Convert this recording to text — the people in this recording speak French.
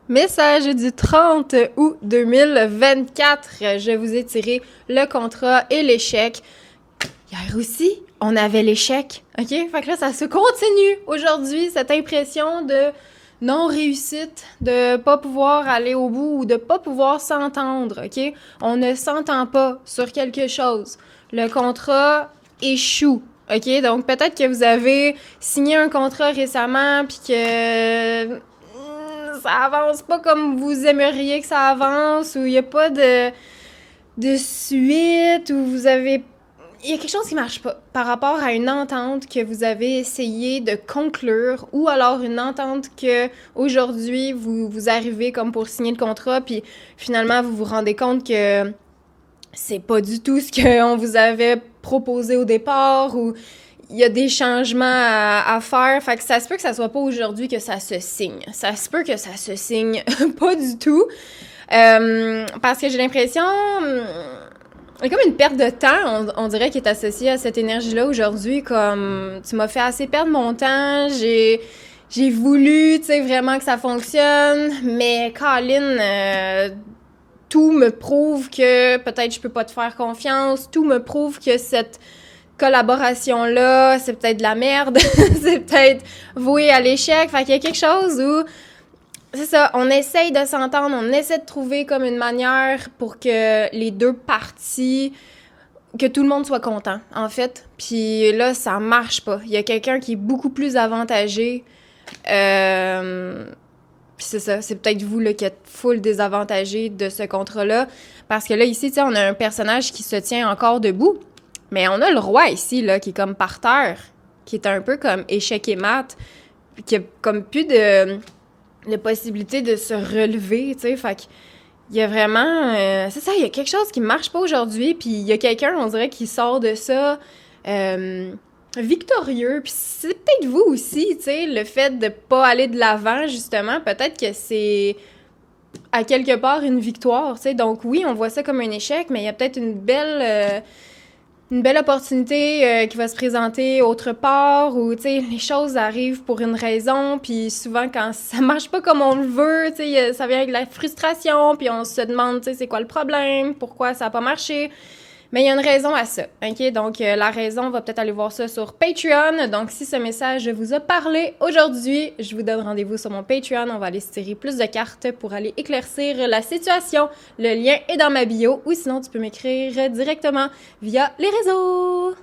Message du 30 août 2024. Je vous ai tiré le contrat et l'échec. Hier aussi, on avait l'échec. OK? Fait que là, ça se continue aujourd'hui, cette impression de non-réussite, de pas pouvoir aller au bout ou de pas pouvoir s'entendre. OK? On ne s'entend pas sur quelque chose. Le contrat échoue. OK? Donc, peut-être que vous avez signé un contrat récemment puis que ça avance pas comme vous aimeriez que ça avance, ou il y a pas de suite, ou vous avez... Il y a quelque chose qui marche pas par rapport à une entente que vous avez essayé de conclure, ou alors une entente que aujourd'hui vous arrivez comme pour signer le contrat, puis finalement vous vous rendez compte que c'est pas du tout ce qu'on vous avait proposé au départ, ou il y a des changements à faire. Fait que ça se peut que ça soit pas aujourd'hui que ça se signe. Ça se peut que ça se signe pas du tout. Parce que j'ai l'impression... Il y a comme une perte de temps, on dirait, qui est associée à cette énergie-là aujourd'hui. Comme, tu m'as fait assez perdre mon temps, j'ai voulu, tu sais, vraiment que ça fonctionne, mais Colin, tout me prouve que peut-être je peux pas te faire confiance, tout me prouve que cette collaboration-là, c'est peut-être de la merde, c'est peut-être voué à l'échec. Fait qu'il y a quelque chose où, c'est ça, on essaye de s'entendre, on essaie de trouver comme une manière pour que les deux parties, que tout le monde soit content, en fait. Puis là, ça marche pas. Il y a quelqu'un qui est beaucoup plus avantagé. Puis c'est ça, c'est peut-être vous là, qui êtes full désavantagé de ce contrat-là. Parce que là, ici, tu sais, on a un personnage qui se tient encore debout. Mais on a le roi ici, là, qui est comme par terre, qui est un peu comme échec et mat, qui a comme plus de possibilité de se relever, tu sais. Fait qu'il y a vraiment... c'est ça, il y a quelque chose qui marche pas aujourd'hui, puis il y a quelqu'un, on dirait, qui sort de ça victorieux. Puis c'est peut-être vous aussi, tu sais, le fait de pas aller de l'avant, justement, peut-être que c'est à quelque part une victoire, tu sais. Donc oui, on voit ça comme un échec, mais il y a peut-être une belle opportunité qui va se présenter autre part, où, tu sais, les choses arrivent pour une raison, puis souvent, quand ça marche pas comme on le veut, tu sais, ça vient avec de la frustration, puis on se demande, tu sais, c'est quoi le problème, pourquoi ça a pas marché. Mais il y a une raison à ça, OK? Donc, la raison, on va peut-être aller voir ça sur Patreon. Donc, si ce message vous a parlé aujourd'hui, je vous donne rendez-vous sur mon Patreon. On va aller se tirer plus de cartes pour aller éclaircir la situation. Le lien est dans ma bio, ou sinon, tu peux m'écrire directement via les réseaux.